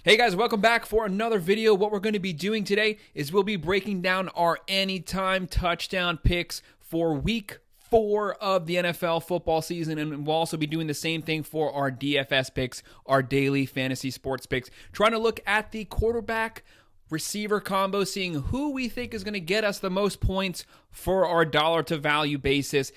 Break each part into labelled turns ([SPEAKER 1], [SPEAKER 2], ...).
[SPEAKER 1] Hey guys, welcome back for another video. What we're going to be doing today is we'll be breaking down our anytime touchdown picks for week 4 of the NFL football season, and we'll also be doing the same thing for our DFS picks, our daily fantasy sports picks, trying to look at the quarterback receiver combo, seeing who we think is going to get us the most points for our dollar to value basis.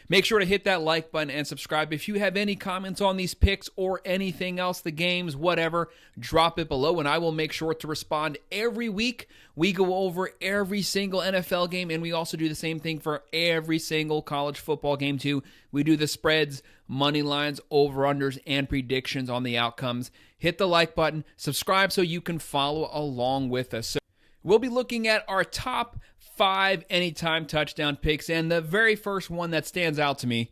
[SPEAKER 1] Make sure to hit that like button and subscribe. If you have any comments on these picks or anything else, the games, whatever, drop it below and I will make sure to respond every week. We go over every single NFL game, and we also do the same thing for every single college football game too. We do the spreads, money lines, over-unders, and predictions on the outcomes. Hit the like button, subscribe so you can follow along with us. So we'll be looking at our top 5 anytime touchdown picks, and the very first one that stands out to me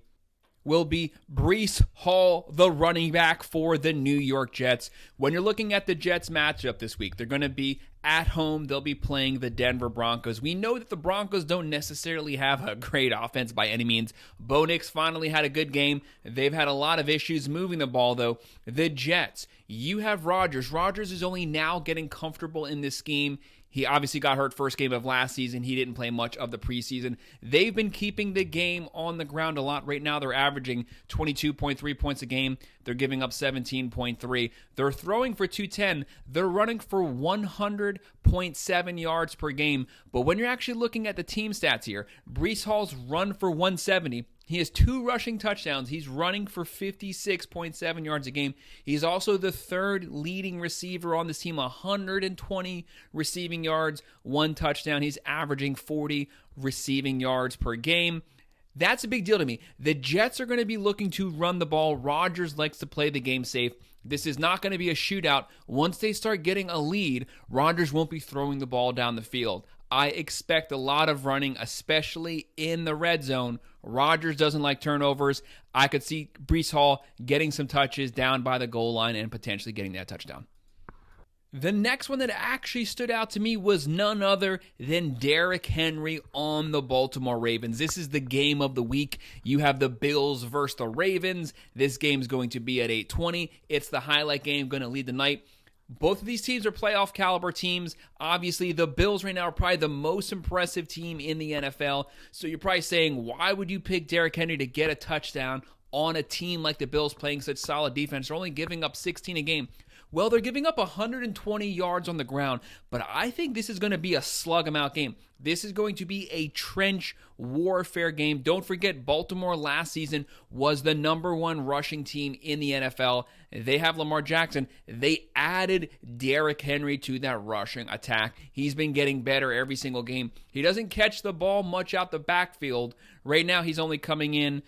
[SPEAKER 1] will be Breece Hall, the running back for the New York Jets. When you're looking at the Jets matchup this week, they're going to be at home. They'll be playing the Denver Broncos. We know that the Broncos don't necessarily have a great offense by any means. Bo Nix finally had a good game. They've had a lot of issues moving the ball, though. The Jets, you have Rodgers. Rodgers is only now getting comfortable in this scheme. He obviously got hurt first game of last season. He didn't play much of the preseason. They've been keeping the game on the ground a lot. Right now, they're averaging 22.3 points a game. They're giving up 17.3. They're throwing for 210. They're running for 100.7 yards per game. But when you're actually looking at the team stats here, Breece Hall's run for 170. He has 2 rushing touchdowns. He's running for 56.7 yards a game. He's also the 3rd leading receiver on this team, 120 receiving yards, 1 touchdown. He's averaging 40 receiving yards per game. That's a big deal to me. The Jets are going to be looking to run the ball. Rodgers likes to play the game safe. This is not going to be a shootout. Once they start getting a lead, Rodgers won't be throwing the ball down the field. I expect a lot of running, especially in the red zone. Rodgers doesn't like turnovers. I could see Breece Hall getting some touches down by the goal line and potentially getting that touchdown. The next one that actually stood out to me was none other than Derrick Henry on the Baltimore Ravens. This is the game of the week. You have the Bills versus the Ravens. This game's going to be at 8:20. It's the highlight game, going to lead the night. Both of these teams are playoff caliber teams. Obviously, the Bills right now are probably the most impressive team in the NFL. So you're probably saying, why would you pick Derrick Henry to get a touchdown on a team like the Bills playing such solid defense? They're only giving up 16 a game. Well, they're giving up 120 yards on the ground, but I think this is going to be a slug-em-out game. This is going to be a trench warfare game. Don't forget, Baltimore last season was the #1 rushing team in the NFL. They have Lamar Jackson. They added Derrick Henry to that rushing attack. He's been getting better every single game. He doesn't catch the ball much out the backfield. Right now, he's only coming in,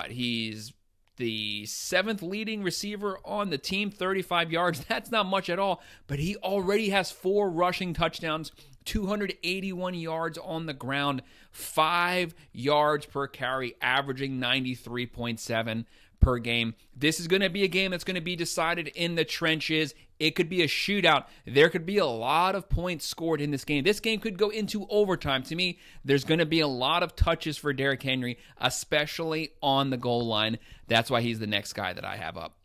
[SPEAKER 1] he's the 7th leading receiver on the team, 35 yards. That's not much at all, but he already has 4 rushing touchdowns, 281 yards on the ground, 5 yards per carry, averaging 93.7 per game. This is going to be a game that's going to be decided in the trenches. It could be a shootout. There could be a lot of points scored in this game. This game could go into overtime. To me, there's going to be a lot of touches for Derrick Henry, especially on the goal line. That's why he's the next guy that I have up.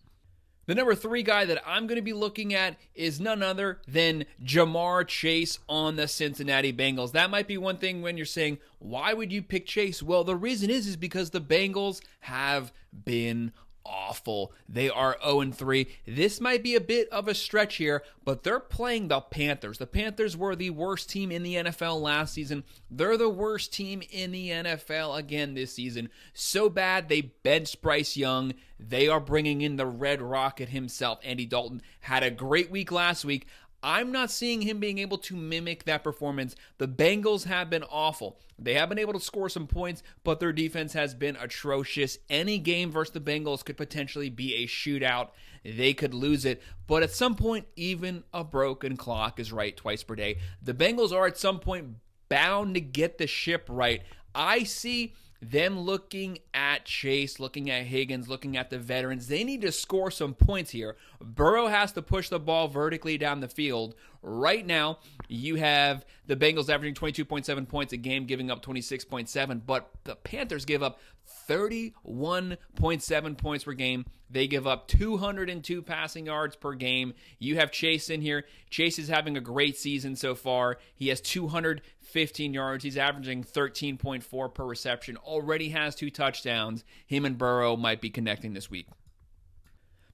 [SPEAKER 1] The number 3 guy that I'm going to be looking at is none other than Jamar Chase on the Cincinnati Bengals. That might be one thing when you're saying, why would you pick Chase? Well, the reason is because the Bengals have been awful. They are 0-3. This might be a bit of a stretch here, but they're playing the Panthers. The Panthers were the worst team in the NFL last season. They're the worst team in the NFL again this season. So bad they benched Bryce Young. They are bringing in the Red Rocket himself. Andy Dalton had a great week last week. I'm not seeing him being able to mimic that performance. The Bengals have been awful. They have been able to score some points, but their defense has been atrocious. Any game versus the Bengals could potentially be a shootout. They could lose it, but at some point, even a broken clock is right twice per day. The Bengals are at some point bound to get the ship right. I see them looking at Chase, looking at Higgins, looking at the veterans. They need to score some points here. Burrow has to push the ball vertically down the field. Right now, you have the Bengals averaging 22.7 points a game, giving up 26.7, but the Panthers give up 31.7 points per game. They give up 202 passing yards per game. You have Chase in here. Chase is having a great season so far. He has 215 yards. He's averaging 13.4 per reception. Already has 2 touchdowns. Him and Burrow might be connecting this week.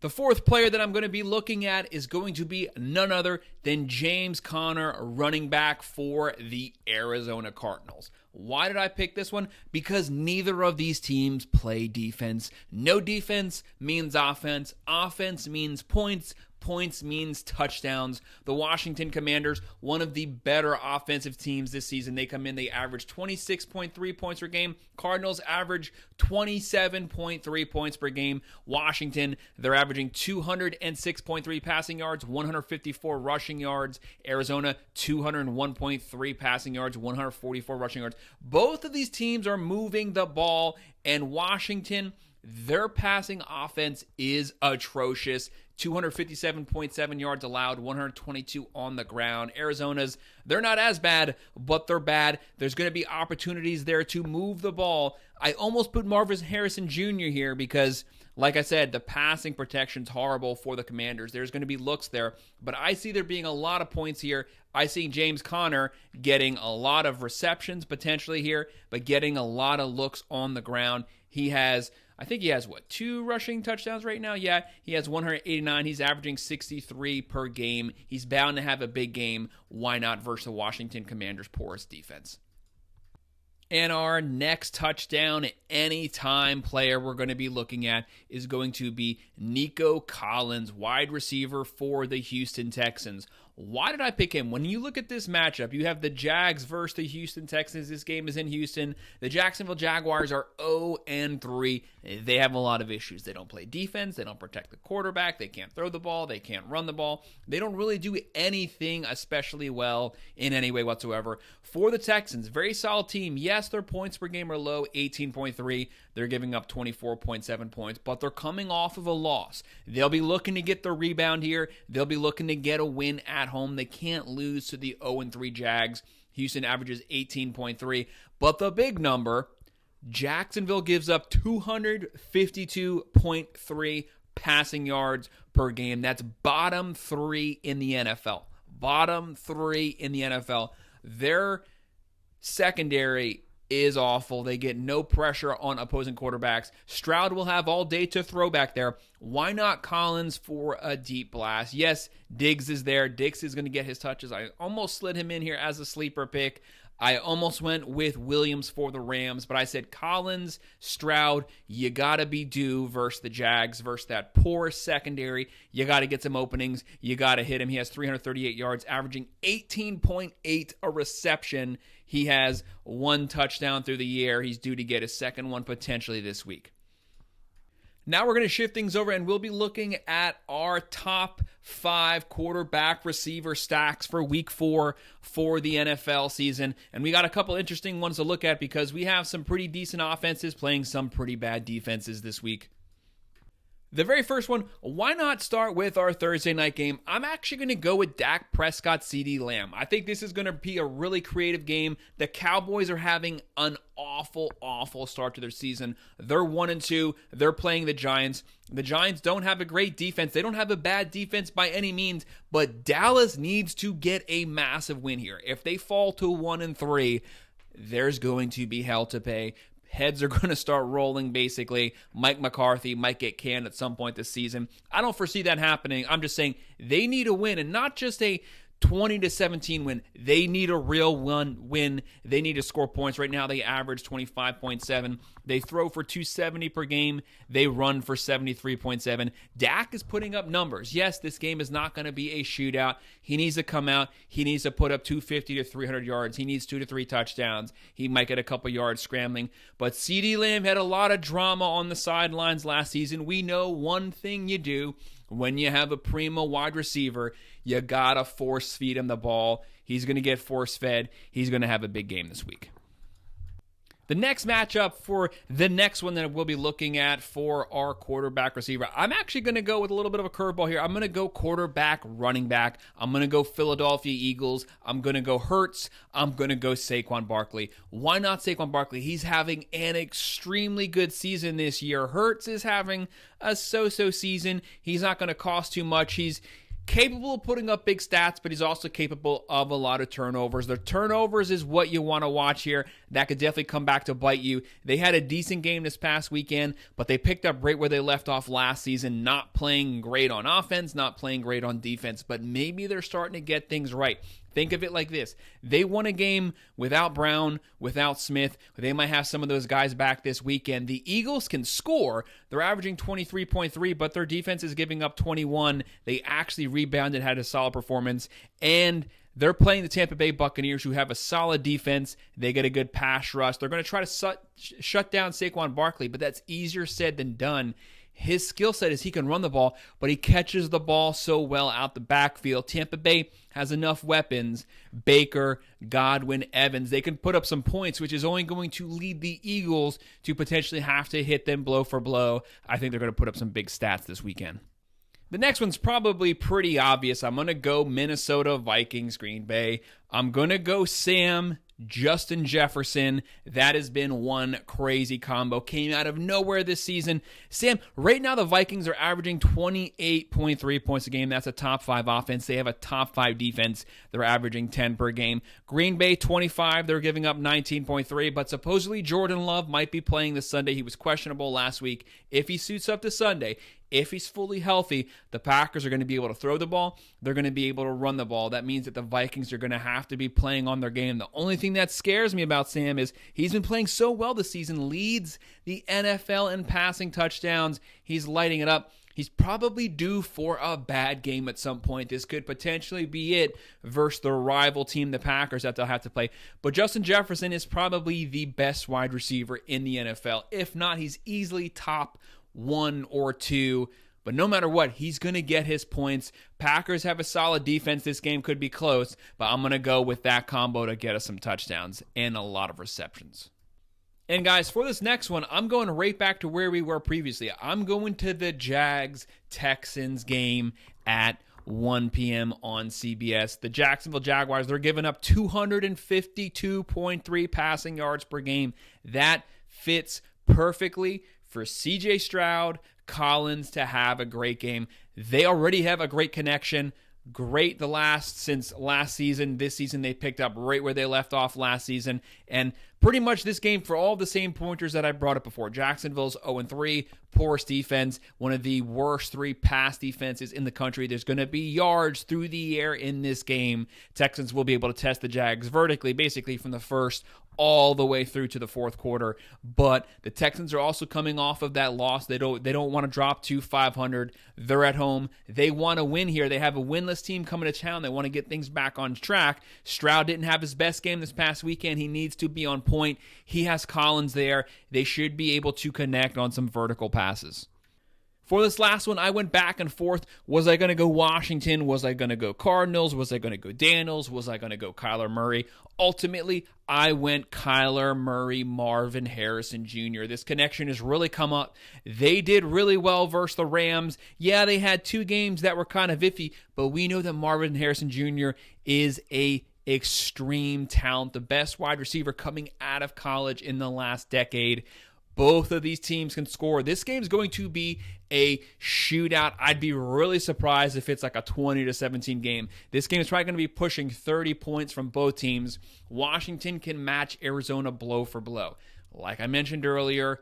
[SPEAKER 1] The fourth player that I'm going to be looking at is going to be none other than James Conner, running back for the Arizona Cardinals. Why did I pick this one? Because neither of these teams play defense. No defense means offense. Offense means points. Points means touchdowns. The Washington Commanders, one of the better offensive teams this season. They come in, they average 26.3 points per game. Cardinals average 27.3 points per game. Washington, they're averaging 206.3 passing yards, 154 rushing yards. Arizona, 201.3 passing yards, 144 rushing yards. Both of these teams are moving the ball, and Washington, their passing offense is atrocious. 257.7 yards allowed, 122 on the ground. Arizona's, they're not as bad, but they're bad. There's going to be opportunities there to move the ball. I almost put Marvin Harrison Jr. here because, like I said, the passing protection's horrible for the Commanders. There's going to be looks there, but I see there being a lot of points here. I see James Conner getting a lot of receptions potentially here, but getting a lot of looks on the ground. I think he has, 2 rushing touchdowns right now? Yeah, he has 189. He's averaging 63 per game. He's bound to have a big game. Why not versus the Washington Commanders' porous defense? And our next touchdown anytime player we're going to be looking at is going to be Nico Collins, wide receiver for the Houston Texans. Why did I pick him? When you look at this matchup, you have the Jags versus the Houston Texans. This game is in Houston. The Jacksonville Jaguars are 0-3. They have a lot of issues. They don't play defense. They don't protect the quarterback. They can't throw the ball. They can't run the ball. They don't really do anything especially well in any way whatsoever. For the Texans, very solid team. Yes, their points per game are low, 18.3. They're giving up 24.7 points, but they're coming off of a loss. They'll be looking to get the rebound here. They'll be looking to get a win at home. They can't lose to the 0-3 Jags. Houston averages 18.3. But the big number, Jacksonville gives up 252.3 passing yards per game. That's bottom 3 in the NFL. Bottom 3 in the NFL. Their secondary is awful. They get no pressure on opposing quarterbacks. Stroud will have all day to throw back there. Why not Collins for a deep blast? Yes, Diggs is there. Diggs is going to get his touches. I almost slid him in here as a sleeper pick. I almost went with Williams for the Rams, but I said Collins, Stroud, you got to be due versus the Jags, versus that poor secondary. You got to get some openings. You got to hit him. He has 338 yards, averaging 18.8 a reception. He has 1 touchdown through the year. He's due to get his second one potentially this week. Now we're going to shift things over and we'll be looking at our top 5 quarterback receiver stacks for week 4 for the NFL season. And we got a couple interesting ones to look at because we have some pretty decent offenses playing some pretty bad defenses this week. The very first one, why not start with our Thursday night game? I'm actually going to go with Dak Prescott, CeeDee Lamb. I think this is going to be a really creative game. The Cowboys are having an awful start to their season. They're 1-2. They're playing the Giants. The Giants don't have a great defense. They don't have a bad defense by any means, but Dallas needs to get a massive win here. If they fall to 1-3, there's going to be hell to pay. Heads are going to start rolling, basically. Mike McCarthy might get canned at some point this season. I don't foresee that happening. I'm just saying they need a win, and not just a 20-17 win. They need a real win. They need to score points. Right now, they average 25.7. They throw for 270 per game. They run for 73.7. Dak is putting up numbers. Yes, this game is not going to be a shootout. He needs to come out. He needs to put up 250 to 300 yards. He needs 2 to 3 touchdowns. He might get a couple yards scrambling. But CeeDee Lamb had a lot of drama on the sidelines last season. We know one thing you do when you have a primo wide receiver, you gotta force feed him the ball. He's going to get force fed. He's going to have a big game this week. The next matchup for the next one that we'll be looking at for our quarterback receiver, I'm actually going to go with a little bit of a curveball here. I'm going to go quarterback, running back. I'm going to go Philadelphia Eagles. I'm going to go Hurts. I'm going to go Saquon Barkley. Why not Saquon Barkley? He's having an extremely good season this year. Hurts is having a so-so season. He's not going to cost too much. He's capable of putting up big stats, but he's also capable of a lot of turnovers. The turnovers is what you want to watch here. That could definitely come back to bite you. They had a decent game this past weekend, but they picked up right where they left off last season, not playing great on offense, not playing great on defense, but maybe they're starting to get things right. Think of it like this. They won a game without Brown, without Smith. They might have some of those guys back this weekend. The Eagles can score. They're averaging 23.3, but their defense is giving up 21. They actually rebounded, had a solid performance, and they're playing the Tampa Bay Buccaneers, who have a solid defense. They get a good pass rush. They're going to try to shut down Saquon Barkley, but that's easier said than done. His skill set is he can run the ball, but he catches the ball so well out the backfield. Tampa Bay has enough weapons. Baker, Godwin, Evans. They can put up some points, which is only going to lead the Eagles to potentially have to hit them blow for blow. I think they're going to put up some big stats this weekend. The next one's probably pretty obvious. I'm going to go Minnesota Vikings, Green Bay. I'm going to go Sam, Justin Jefferson. That has been one crazy combo. Came out of nowhere this season. Sam, right now the Vikings are averaging 28.3 points a game. That's a top 5 offense. They have a top 5 defense. They're averaging 10 per game. Green Bay 25. They're giving up 19.3. But supposedly Jordan Love might be playing this Sunday. He was questionable last week. If he suits up to Sunday, if he's fully healthy, the Packers are going to be able to throw the ball. They're going to be able to run the ball. That means that the Vikings are going to have to be playing on their game. The only thing that scares me about Sam is he's been playing so well this season, leads the NFL in passing touchdowns. He's lighting it up. He's probably due for a bad game at some point. This could potentially be it versus the rival team, the Packers, that they'll have to play. But Justin Jefferson is probably the best wide receiver in the NFL. If not, he's easily top 1 or 2. But no matter what, he's going to get his points. Packers have a solid defense. This game could be close, but I'm going to go with that combo to get us some touchdowns and a lot of receptions. And guys, for this next one, I'm going right back to where we were previously. I'm going to the Jags-Texans game at 1 p.m. on CBS. The Jacksonville Jaguars, they're giving up 252.3 passing yards per game. That fits perfectly for CJ Stroud, Collins to have a great game. They already have a great connection. Great since last season. This season they picked up right where they left off last season. And pretty much this game for all the same pointers that I brought up before. Jacksonville's 0-3, porous defense, one of the worst 3 pass defenses in the country. There's going to be yards through the air in this game. Texans will be able to test the Jags vertically, basically from the first all the way through to the fourth quarter. But the Texans are also coming off of that loss. They don't want to drop to 500. They're at home. They want to win here. They have a winless team coming to town. They want to get things back on track. Stroud didn't have his best game this past weekend. He needs to be on point. He has Collins there. They should be able to connect on some vertical passes. For this last one, I went back and forth. Was I going to go Washington? Was I going to go Cardinals? Was I going to go Daniels? Was I going to go Kyler Murray? Ultimately, I went Kyler Murray, Marvin Harrison Jr. This connection has really come up. They did really well versus the Rams. Yeah, they had 2 games that were kind of iffy, but we know that Marvin Harrison Jr. is a extreme talent, the best wide receiver coming out of college in the last decade. Both of these teams can score. This game's going to be a shootout. I'd be really surprised if it's like a 20-17 game. This game is probably going to be pushing 30 points from both teams. Washington can match Arizona blow for blow. Like I mentioned earlier,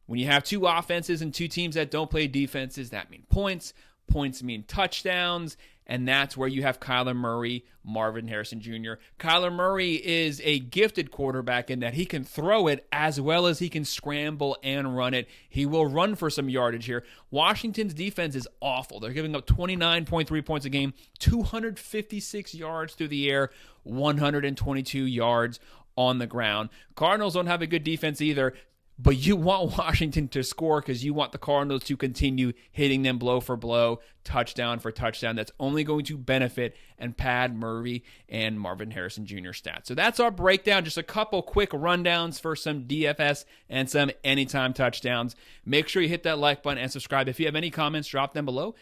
[SPEAKER 1] when you have 2 offenses and 2 teams that don't play defenses, that means points. Points mean touchdowns, and that's where you have Kyler Murray, Marvin Harrison Jr. Kyler Murray is a gifted quarterback in that he can throw it as well as he can scramble and run it. He will run for some yardage here. Washington's defense is awful. They're giving up 29.3 points a game, 256 yards through the air, 122 yards on the ground. Cardinals don't have a good defense either. but you want Washington to score because you want the Cardinals to continue hitting them blow for blow, touchdown for touchdown. That's only going to benefit and pad Murray and Marvin Harrison Jr. stats. So that's our breakdown. Just a couple quick rundowns for some DFS and some anytime touchdowns. Make sure you hit that like button and subscribe. If you have any comments, drop them below.